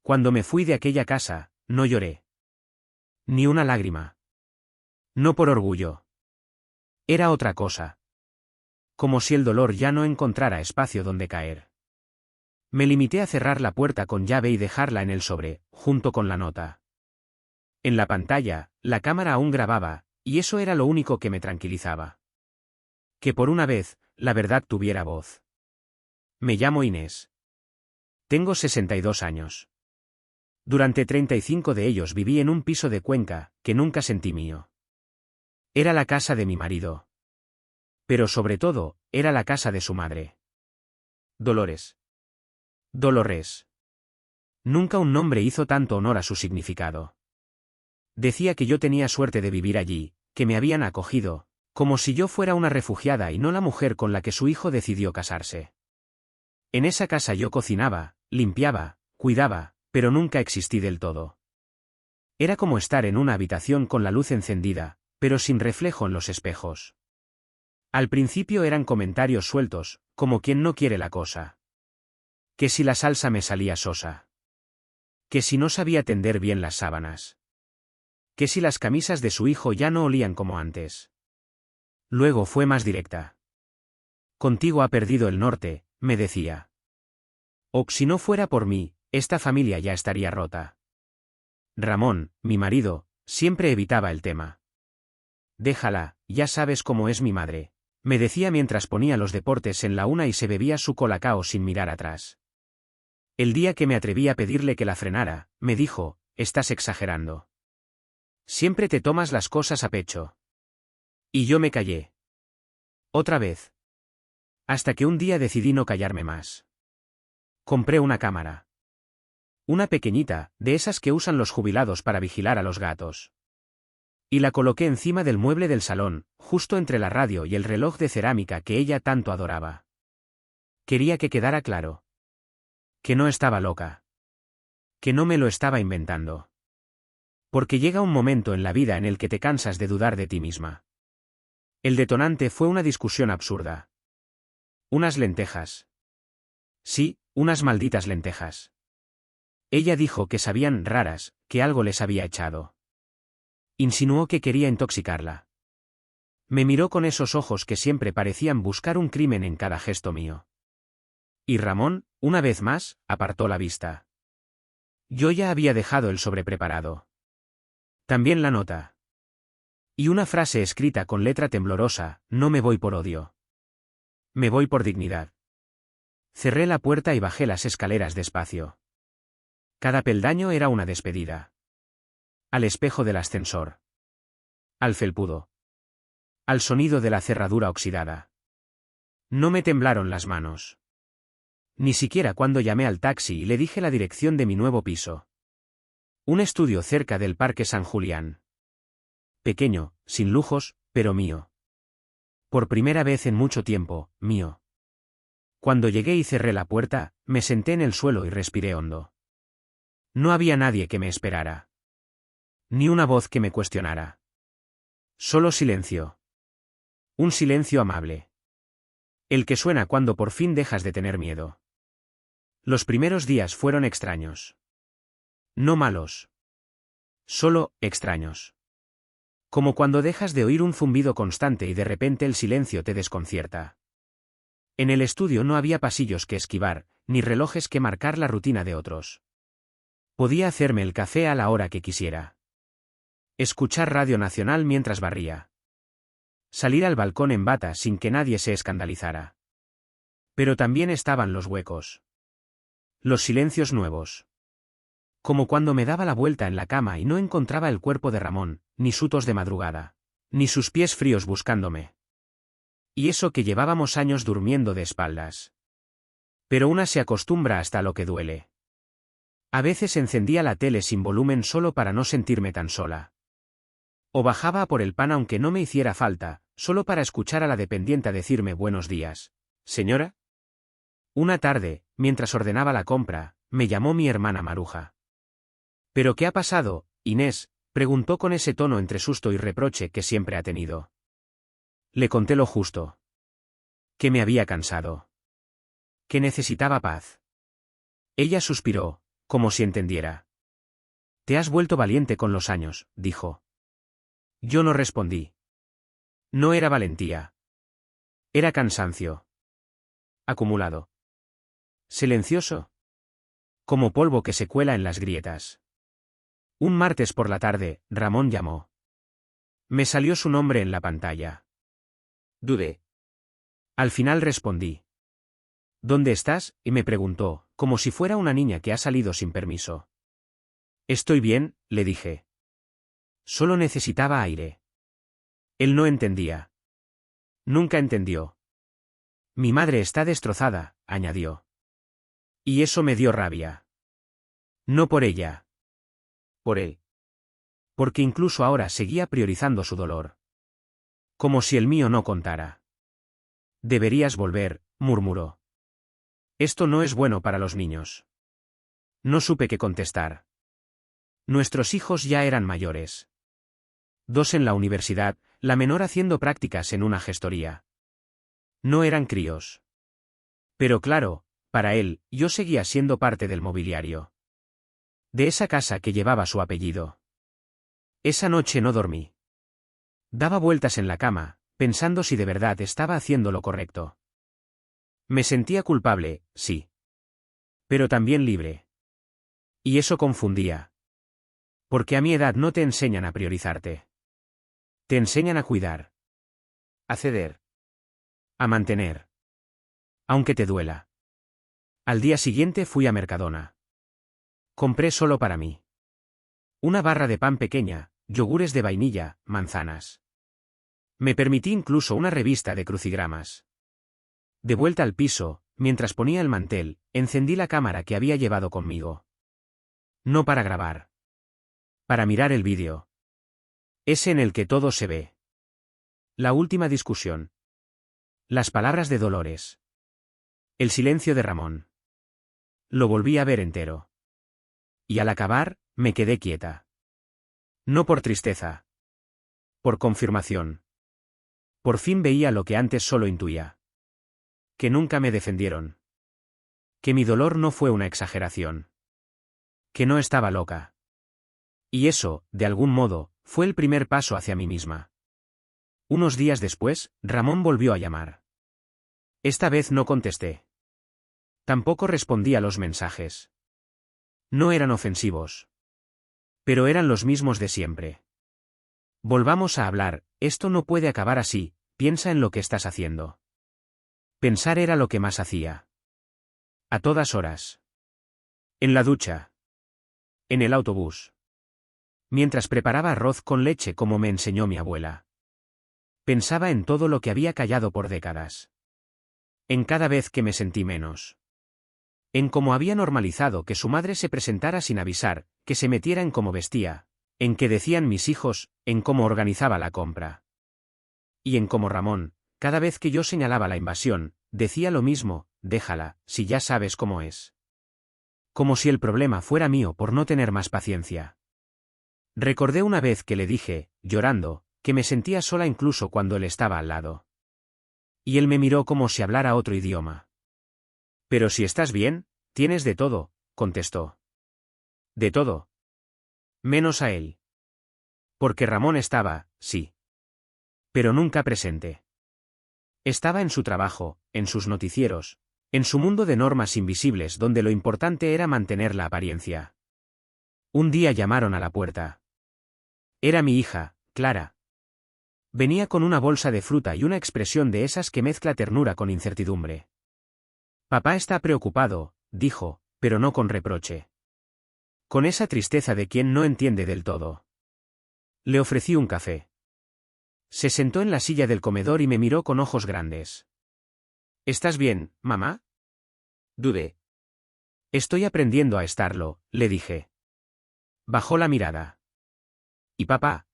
Cuando me fui de aquella casa, no lloré. Ni una lágrima. No por orgullo. Era otra cosa. Como si el dolor ya no encontrara espacio donde caer. Me limité a cerrar la puerta con llave y dejarla en el sobre, junto con la nota. En la pantalla, la cámara aún grababa, y eso era lo único que me tranquilizaba. Que por una vez, la verdad tuviera voz. Me llamo Inés. Tengo 62 años. Durante 35 de ellos viví en un piso de Cuenca, que nunca sentí mío. Era la casa de mi marido. Pero sobre todo, era la casa de su madre. Dolores. Dolores. Nunca un nombre hizo tanto honor a su significado. Decía que yo tenía suerte de vivir allí, que me habían acogido, como si yo fuera una refugiada y no la mujer con la que su hijo decidió casarse. En esa casa yo cocinaba, limpiaba, cuidaba, pero nunca existí del todo. Era como estar en una habitación con la luz encendida, pero sin reflejo en los espejos. Al principio eran comentarios sueltos, como quien no quiere la cosa. Que si la salsa me salía sosa. Que si no sabía tender bien las sábanas. Que si las camisas de su hijo ya no olían como antes. Luego fue más directa. Contigo ha perdido el norte, me decía. O si no fuera por mí, esta familia ya estaría rota. Ramón, mi marido, siempre evitaba el tema. Déjala, ya sabes cómo es mi madre, me decía mientras ponía los deportes en la una y se bebía su colacao sin mirar atrás. El día que me atreví a pedirle que la frenara, me dijo, estás exagerando. Siempre te tomas las cosas a pecho. Y yo me callé. Otra vez. Hasta que un día decidí no callarme más. Compré una cámara. Una pequeñita, de esas que usan los jubilados para vigilar a los gatos. Y la coloqué encima del mueble del salón, justo entre la radio y el reloj de cerámica que ella tanto adoraba. Quería que quedara claro. Que no estaba loca. Que no me lo estaba inventando. Porque llega un momento en la vida en el que te cansas de dudar de ti misma. El detonante fue una discusión absurda. Unas lentejas. Sí, unas malditas lentejas. Ella dijo que sabían raras, que algo les había echado. Insinuó que quería intoxicarla. Me miró con esos ojos que siempre parecían buscar un crimen en cada gesto mío. Y Ramón, una vez más, apartó la vista. Yo ya había dejado el sobre preparado. También la nota. Y una frase escrita con letra temblorosa, no me voy por odio. Me voy por dignidad. Cerré la puerta y bajé las escaleras despacio. Cada peldaño era una despedida. Al espejo del ascensor. Al felpudo. Al sonido de la cerradura oxidada. No me temblaron las manos. Ni siquiera cuando llamé al taxi y le dije la dirección de mi nuevo piso. Un estudio cerca del Parque San Julián. Pequeño, sin lujos, pero mío. Por primera vez en mucho tiempo, mío. Cuando llegué y cerré la puerta, me senté en el suelo y respiré hondo. No había nadie que me esperara. Ni una voz que me cuestionara. Solo silencio. Un silencio amable. El que suena cuando por fin dejas de tener miedo. Los primeros días fueron extraños. No malos. Solo, extraños. Como cuando dejas de oír un zumbido constante y de repente el silencio te desconcierta. En el estudio no había pasillos que esquivar, ni relojes que marcar la rutina de otros. Podía hacerme el café a la hora que quisiera. Escuchar Radio Nacional mientras barría. Salir al balcón en bata sin que nadie se escandalizara. Pero también estaban los huecos. Los silencios nuevos. Como cuando me daba la vuelta en la cama y no encontraba el cuerpo de Ramón, ni su tos de madrugada, ni sus pies fríos buscándome. Y eso que llevábamos años durmiendo de espaldas. Pero una se acostumbra hasta lo que duele. A veces encendía la tele sin volumen solo para no sentirme tan sola. O bajaba a por el pan aunque no me hiciera falta, solo para escuchar a la dependienta decirme buenos días, señora. Una tarde, mientras ordenaba la compra, me llamó mi hermana Maruja. ¿Pero qué ha pasado, Inés?, preguntó con ese tono entre susto y reproche que siempre ha tenido. Le conté lo justo. Que me había cansado. Que necesitaba paz. Ella suspiró, como si entendiera. Te has vuelto valiente con los años, dijo. Yo no respondí. No era valentía. Era cansancio. Acumulado. Silencioso. Como polvo que se cuela en las grietas. Un martes por la tarde, Ramón llamó. Me salió su nombre en la pantalla. Dudé. Al final respondí. ¿Dónde estás? Y me preguntó, como si fuera una niña que ha salido sin permiso. Estoy bien, le dije. Solo necesitaba aire. Él no entendía. Nunca entendió. Mi madre está destrozada, añadió. Y eso me dio rabia. No por ella. Por él. Porque incluso ahora seguía priorizando su dolor. Como si el mío no contara. Deberías volver, murmuró. Esto no es bueno para los niños. No supe qué contestar. Nuestros hijos ya eran mayores. 2 en la universidad, la menor haciendo prácticas en una gestoría. No eran críos. Pero claro, para él, yo seguía siendo parte del mobiliario. De esa casa que llevaba su apellido. Esa noche no dormí. Daba vueltas en la cama, pensando si de verdad estaba haciendo lo correcto. Me sentía culpable, sí. Pero también libre. Y eso confundía. Porque a mi edad no te enseñan a priorizarte. Te enseñan a cuidar. A ceder. A mantener. Aunque te duela. Al día siguiente fui a Mercadona. Compré solo para mí. Una barra de pan pequeña, yogures de vainilla, manzanas. Me permití incluso una revista de crucigramas. De vuelta al piso, mientras ponía el mantel, encendí la cámara que había llevado conmigo. No para grabar. Para mirar el vídeo. Ese en el que todo se ve. La última discusión. Las palabras de Dolores. El silencio de Ramón. Lo volví a ver entero. Y al acabar, me quedé quieta. No por tristeza. Por confirmación. Por fin veía lo que antes solo intuía. Que nunca me defendieron. Que mi dolor no fue una exageración. Que no estaba loca. Y eso, de algún modo, fue el primer paso hacia mí misma. Unos días después, Ramón volvió a llamar. Esta vez no contesté. Tampoco respondí a los mensajes. No eran ofensivos. Pero eran los mismos de siempre. Volvamos a hablar, esto no puede acabar así, piensa en lo que estás haciendo. Pensar era lo que más hacía. A todas horas. En la ducha. En el autobús. Mientras preparaba arroz con leche como me enseñó mi abuela. Pensaba en todo lo que había callado por décadas. En cada vez que me sentí menos. En cómo había normalizado que su madre se presentara sin avisar, que se metiera en cómo vestía, en qué decían mis hijos, en cómo organizaba la compra. Y en cómo Ramón, cada vez que yo señalaba la invasión, decía lo mismo, déjala, si ya sabes cómo es. Como si el problema fuera mío por no tener más paciencia. Recordé una vez que le dije, llorando, que me sentía sola incluso cuando él estaba al lado. Y él me miró como si hablara otro idioma. Pero si estás bien, tienes de todo, contestó. De todo. Menos a él. Porque Ramón estaba, sí. Pero nunca presente. Estaba en su trabajo, en sus noticieros, en su mundo de normas invisibles donde lo importante era mantener la apariencia. Un día llamaron a la puerta. Era mi hija, Clara. Venía con una bolsa de fruta y una expresión de esas que mezcla ternura con incertidumbre. Papá está preocupado, dijo, pero no con reproche. Con esa tristeza de quien no entiende del todo. Le ofrecí un café. Se sentó en la silla del comedor y me miró con ojos grandes. ¿Estás bien, mamá? Dudé. Estoy aprendiendo a estarlo, le dije. Bajó la mirada. ¿Y papá?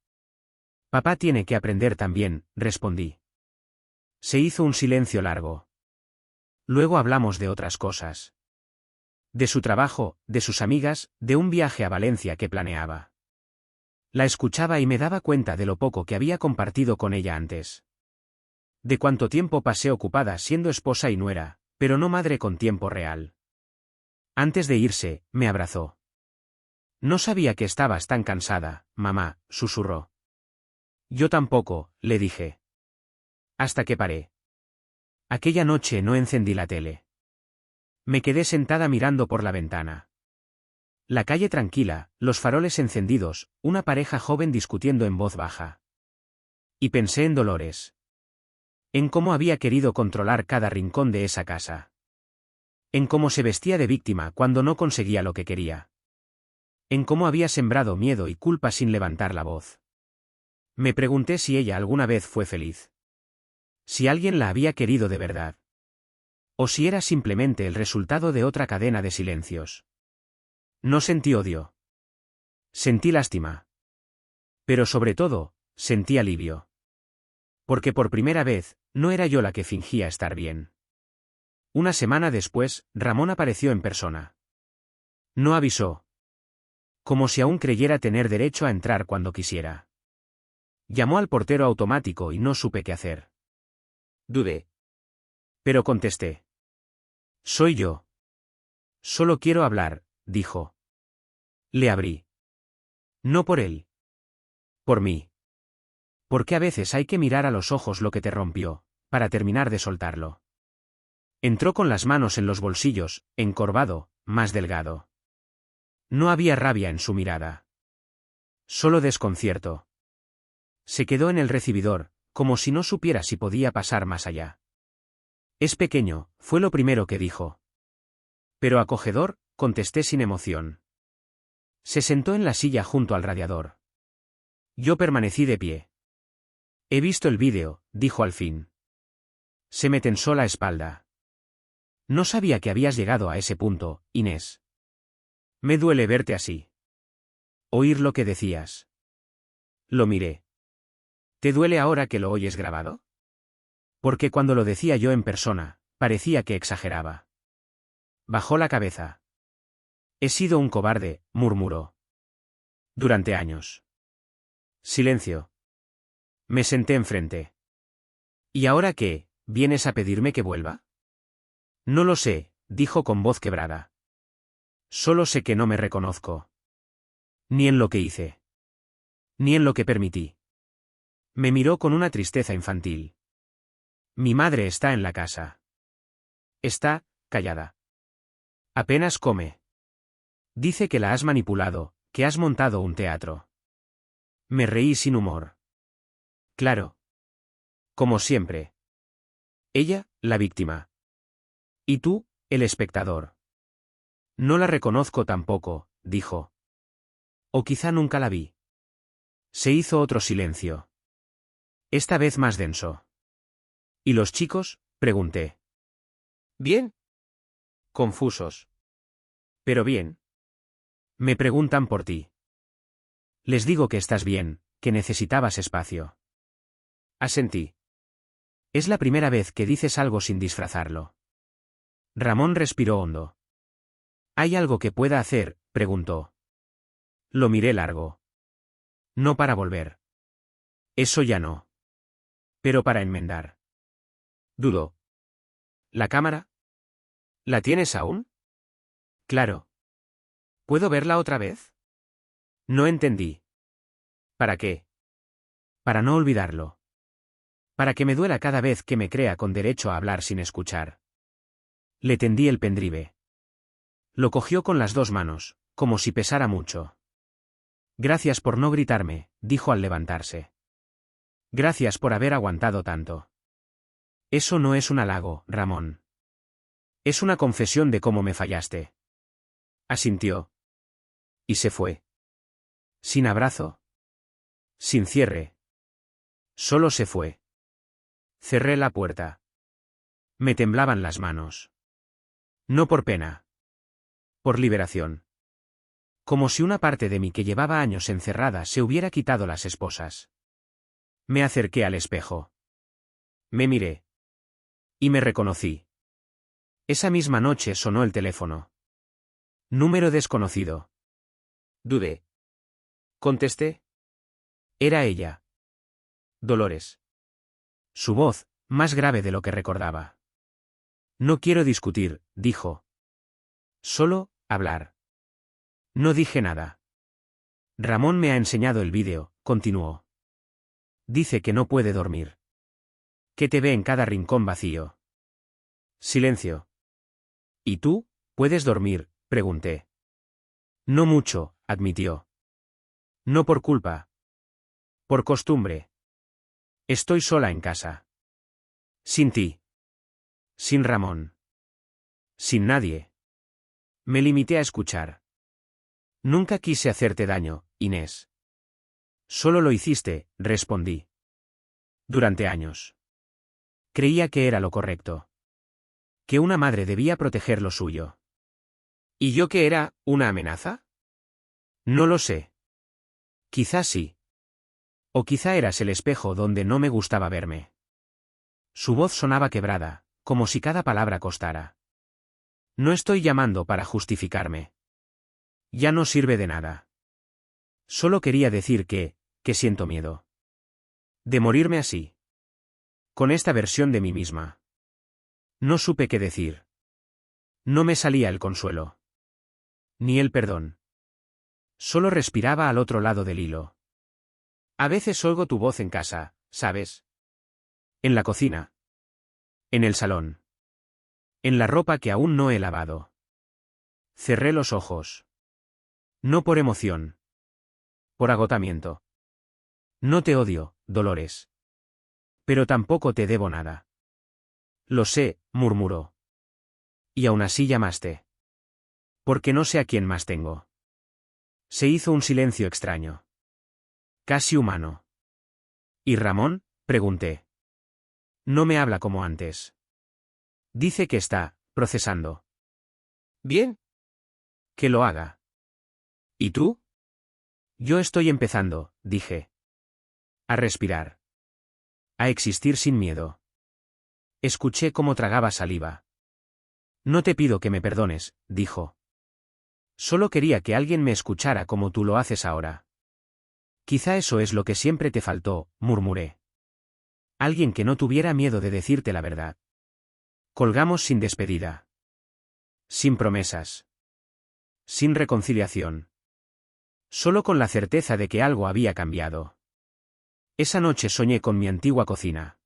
Papá tiene que aprender también, respondí. Se hizo un silencio largo. Luego hablamos de otras cosas. De su trabajo, de sus amigas, de un viaje a Valencia que planeaba. La escuchaba y me daba cuenta de lo poco que había compartido con ella antes. De cuánto tiempo pasé ocupada siendo esposa y nuera, pero no madre con tiempo real. Antes de irse, me abrazó. No sabía que estabas tan cansada, mamá, susurró. Yo tampoco, le dije. Hasta que paré. Aquella noche no encendí la tele. Me quedé sentada mirando por la ventana. La calle tranquila, los faroles encendidos, una pareja joven discutiendo en voz baja. Y pensé en Dolores. En cómo había querido controlar cada rincón de esa casa. En cómo se vestía de víctima cuando no conseguía lo que quería. En cómo había sembrado miedo y culpa sin levantar la voz. Me pregunté si ella alguna vez fue feliz. Si alguien la había querido de verdad. O si era simplemente el resultado de otra cadena de silencios. No sentí odio. Sentí lástima. Pero sobre todo, sentí alivio. Porque por primera vez, no era yo la que fingía estar bien. Una semana después, Ramón apareció en persona. No avisó. Como si aún creyera tener derecho a entrar cuando quisiera. Llamó al portero automático y no supe qué hacer. Dudé. Pero contesté. Soy yo. Solo quiero hablar, dijo. Le abrí. No por él. Por mí. Porque a veces hay que mirar a los ojos lo que te rompió, para terminar de soltarlo. Entró con las manos en los bolsillos, encorvado, más delgado. No había rabia en su mirada. Solo desconcierto. Se quedó en el recibidor, como si no supiera si podía pasar más allá. Es pequeño, fue lo primero que dijo. Pero acogedor, contesté sin emoción. Se sentó en la silla junto al radiador. Yo permanecí de pie. He visto el vídeo, dijo al fin. Se me tensó la espalda. No sabía que habías llegado a ese punto, Inés. Me duele verte así. Oír lo que decías. Lo miré. ¿Te duele ahora que lo oyes grabado? Porque cuando lo decía yo en persona, parecía que exageraba. Bajó la cabeza. He sido un cobarde, murmuró. Durante años. Silencio. Me senté enfrente. ¿Y ahora qué? ¿Vienes a pedirme que vuelva? No lo sé, dijo con voz quebrada. Solo sé que no me reconozco. Ni en lo que hice. Ni en lo que permití. Me miró con una tristeza infantil. Mi madre está en la casa. Está, callada. Apenas come. Dice que la has manipulado, que has montado un teatro. Me reí sin humor. Claro. Como siempre. Ella, la víctima. Y tú, el espectador. No la reconozco tampoco, dijo. O quizá nunca la vi. Se hizo otro silencio. Esta vez más denso. ¿Y los chicos? Pregunté. Bien. Confusos. Pero bien. Me preguntan por ti. Les digo que estás bien, que necesitabas espacio. Asentí. Es la primera vez que dices algo sin disfrazarlo. Ramón respiró hondo. ¿Hay algo que pueda hacer? Preguntó. Lo miré largo. No para volver. Eso ya no. Pero para enmendar. Dudó. ¿La cámara? ¿La tienes aún? Claro. ¿Puedo verla otra vez? No entendí. ¿Para qué? Para no olvidarlo. Para que me duela cada vez que me crea con derecho a hablar sin escuchar. Le tendí el pendrive. Lo cogió con las dos manos, como si pesara mucho. Gracias por no gritarme, dijo al levantarse. Gracias por haber aguantado tanto. Eso no es un halago, Ramón. Es una confesión de cómo me fallaste. Asintió. Y se fue. Sin abrazo. Sin cierre. Solo se fue. Cerré la puerta. Me temblaban las manos. No por pena. Por liberación. Como si una parte de mí que llevaba años encerrada se hubiera quitado las esposas. Me acerqué al espejo. Me miré. Y me reconocí. Esa misma noche sonó el teléfono. Número desconocido. Dudé. Contesté. Era ella. Dolores. Su voz, más grave de lo que recordaba. No quiero discutir, dijo. Solo, hablar. No dije nada. Ramón me ha enseñado el vídeo, continuó. Dice que no puede dormir. Que te ve en cada rincón vacío. Silencio. ¿Y tú, puedes dormir?, pregunté. No mucho, admitió. No por culpa. Por costumbre. Estoy sola en casa. Sin ti. Sin Ramón. Sin nadie. Me limité a escuchar. Nunca quise hacerte daño, Inés. Solo lo hiciste, respondí. Durante años. Creía que era lo correcto. Que una madre debía proteger lo suyo. ¿Y yo qué era, una amenaza? No lo sé. Quizá sí. O quizá eras el espejo donde no me gustaba verme. Su voz sonaba quebrada, como si cada palabra costara. No estoy llamando para justificarme. Ya no sirve de nada. Solo quería decir que siento miedo. De morirme así. Con esta versión de mí misma. No supe qué decir. No me salía el consuelo. Ni el perdón. Solo respiraba al otro lado del hilo. A veces oigo tu voz en casa, ¿sabes? En la cocina. En el salón. En la ropa que aún no he lavado. Cerré los ojos. No por emoción. Por agotamiento. No te odio, Dolores. Pero tampoco te debo nada. Lo sé, murmuró. Y aún así llamaste. Porque no sé a quién más tengo. Se hizo un silencio extraño. Casi humano. ¿Y Ramón?, pregunté. No me habla como antes. Dice que está procesando. Bien. Que lo haga. ¿Y tú? Yo estoy empezando, dije. A respirar. A existir sin miedo. Escuché cómo tragaba saliva. No te pido que me perdones, dijo. Solo quería que alguien me escuchara como tú lo haces ahora. Quizá eso es lo que siempre te faltó, murmuré. Alguien que no tuviera miedo de decirte la verdad. Colgamos sin despedida. Sin promesas. Sin reconciliación. Solo con la certeza de que algo había cambiado. Esa noche soñé con mi antigua cocina.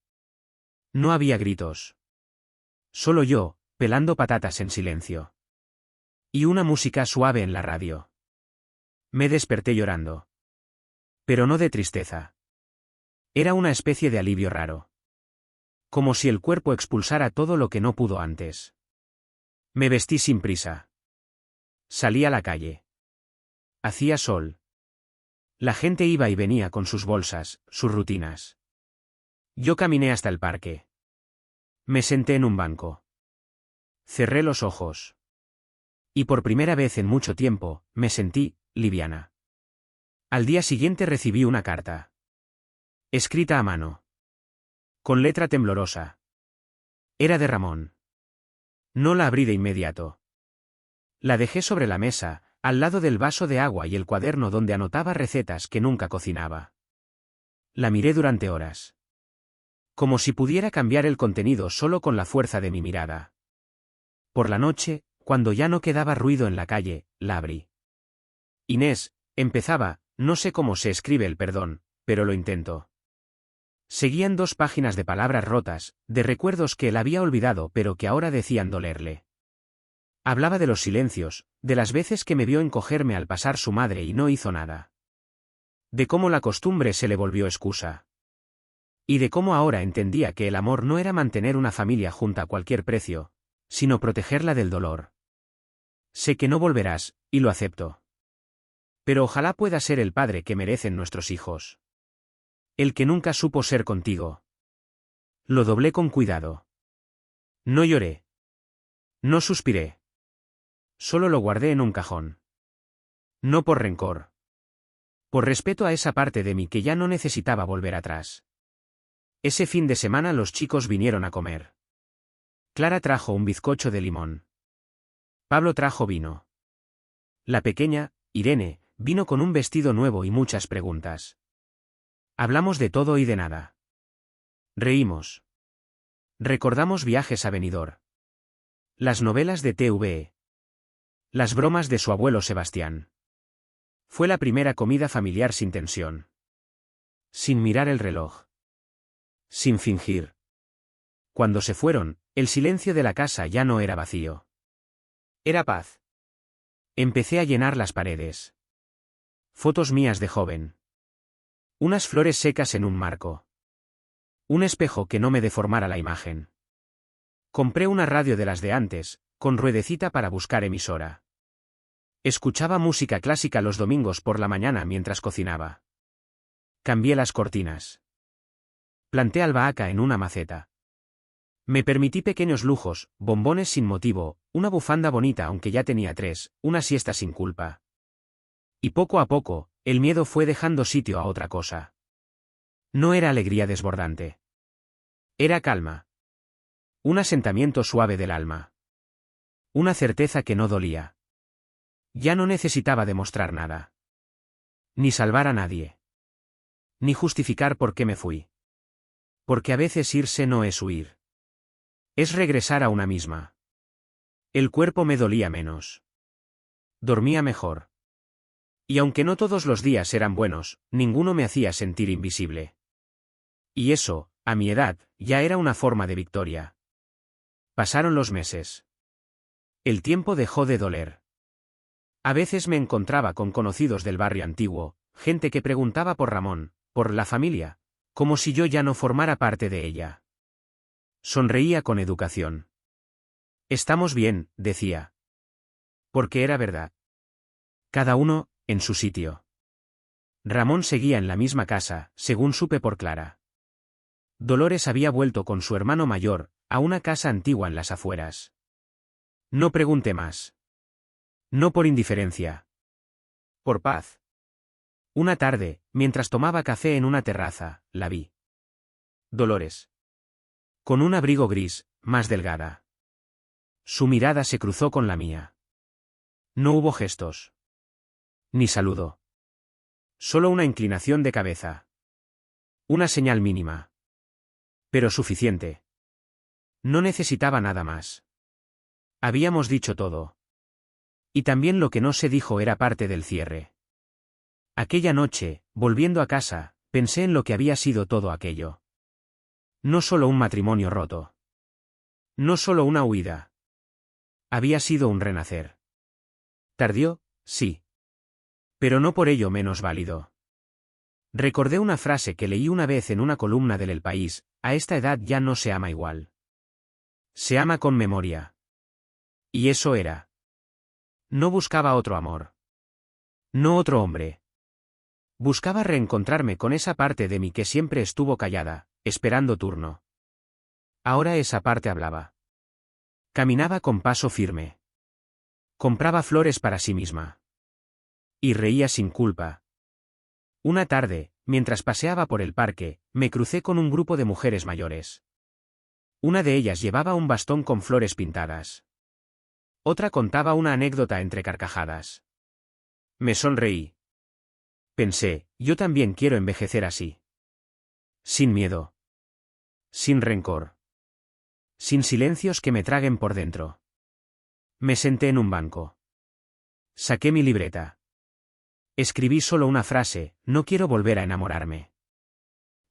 No había gritos. Solo yo, pelando patatas en silencio. Y una música suave en la radio. Me desperté llorando. Pero no de tristeza. Era una especie de alivio raro. Como si el cuerpo expulsara todo lo que no pudo antes. Me vestí sin prisa. Salí a la calle. Hacía sol. La gente iba y venía con sus bolsas, sus rutinas. Yo caminé hasta el parque. Me senté en un banco. Cerré los ojos. Y por primera vez en mucho tiempo, me sentí liviana. Al día siguiente recibí una carta. Escrita a mano. Con letra temblorosa. Era de Ramón. No la abrí de inmediato. La dejé sobre la mesa, al lado del vaso de agua y el cuaderno donde anotaba recetas que nunca cocinaba. La miré durante horas. Como si pudiera cambiar el contenido solo con la fuerza de mi mirada. Por la noche, cuando ya no quedaba ruido en la calle, la abrí. Inés, empezaba, no sé cómo se escribe el perdón, pero lo intento. Seguían 2 páginas de palabras rotas, de recuerdos que él había olvidado pero que ahora decían dolerle. Hablaba de los silencios, de las veces que me vio encogerme al pasar su madre y no hizo nada. De cómo la costumbre se le volvió excusa. Y de cómo ahora entendía que el amor no era mantener una familia junta a cualquier precio, sino protegerla del dolor. Sé que no volverás, y lo acepto. Pero ojalá pueda ser el padre que merecen nuestros hijos. El que nunca supo ser contigo. Lo doblé con cuidado. No lloré. No suspiré. Solo lo guardé en un cajón. No por rencor. Por respeto a esa parte de mí que ya no necesitaba volver atrás. Ese fin de semana los chicos vinieron a comer. Clara trajo un bizcocho de limón. Pablo trajo vino. La pequeña, Irene, vino con un vestido nuevo y muchas preguntas. Hablamos de todo y de nada. Reímos. Recordamos viajes a Benidorm. Las novelas de TVE. Las bromas de su abuelo Sebastián. Fue la primera comida familiar sin tensión. Sin mirar el reloj. Sin fingir. Cuando se fueron, el silencio de la casa ya no era vacío. Era paz. Empecé a llenar las paredes. Fotos mías de joven. Unas flores secas en un marco. Un espejo que no me deformara la imagen. Compré una radio de las de antes, con ruedecita para buscar emisora. Escuchaba música clásica los domingos por la mañana mientras cocinaba. Cambié las cortinas. Planté albahaca en una maceta. Me permití pequeños lujos, bombones sin motivo, una bufanda bonita aunque ya tenía 3, una siesta sin culpa. Y poco a poco, el miedo fue dejando sitio a otra cosa. No era alegría desbordante. Era calma. Un asentamiento suave del alma. Una certeza que no dolía. Ya no necesitaba demostrar nada. Ni salvar a nadie. Ni justificar por qué me fui. Porque a veces irse no es huir. Es regresar a una misma. El cuerpo me dolía menos. Dormía mejor. Y aunque no todos los días eran buenos, ninguno me hacía sentir invisible. Y eso, a mi edad, ya era una forma de victoria. Pasaron los meses. El tiempo dejó de doler. A veces me encontraba con conocidos del barrio antiguo, gente que preguntaba por Ramón, por la familia, como si yo ya no formara parte de ella. Sonreía con educación. Estamos bien, decía. Porque era verdad. Cada uno, en su sitio. Ramón seguía en la misma casa, según supe por Clara. Dolores había vuelto con su hermano mayor, a una casa antigua en las afueras. No pregunté más. No por indiferencia. Por paz. Una tarde, mientras tomaba café en una terraza, la vi. Dolores. Con un abrigo gris, más delgada. Su mirada se cruzó con la mía. No hubo gestos. Ni saludo. Solo una inclinación de cabeza. Una señal mínima. Pero suficiente. No necesitaba nada más. Habíamos dicho todo. Y también lo que no se dijo era parte del cierre. Aquella noche, volviendo a casa, pensé en lo que había sido todo aquello. No solo un matrimonio roto. No solo una huida. Había sido un renacer. Tardío, sí. Pero no por ello menos válido. Recordé una frase que leí una vez en una columna del El País: a esta edad ya no se ama igual. Se ama con memoria. Y eso era. No buscaba otro amor. No otro hombre. Buscaba reencontrarme con esa parte de mí que siempre estuvo callada, esperando turno. Ahora esa parte hablaba. Caminaba con paso firme. Compraba flores para sí misma. Y reía sin culpa. Una tarde, mientras paseaba por el parque, me crucé con un grupo de mujeres mayores. Una de ellas llevaba un bastón con flores pintadas. Otra contaba una anécdota entre carcajadas. Me sonreí. Pensé, yo también quiero envejecer así. Sin miedo. Sin rencor. Sin silencios que me traguen por dentro. Me senté en un banco. Saqué mi libreta. Escribí solo una frase: no quiero volver a enamorarme.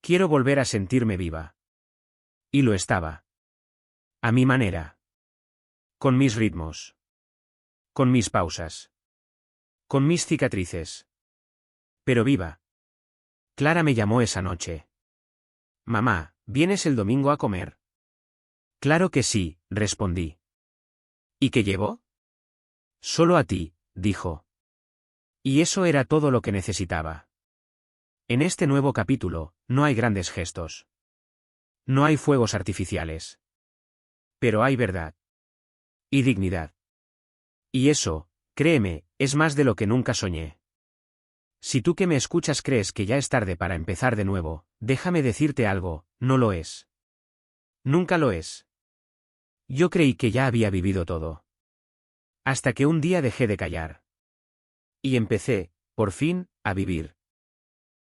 Quiero volver a sentirme viva. Y lo estaba. A mi manera. Con mis ritmos. Con mis pausas. Con mis cicatrices. Pero viva. Clara me llamó esa noche. Mamá, ¿vienes el domingo a comer? Claro que sí, respondí. ¿Y qué llevo? Solo a ti, dijo. Y eso era todo lo que necesitaba. En este nuevo capítulo, no hay grandes gestos. No hay fuegos artificiales. Pero hay verdad. Y dignidad. Y eso, créeme, es más de lo que nunca soñé. Si tú que me escuchas crees que ya es tarde para empezar de nuevo, déjame decirte algo: no lo es. Nunca lo es. Yo creí que ya había vivido todo. Hasta que un día dejé de callar. Y empecé, por fin, a vivir.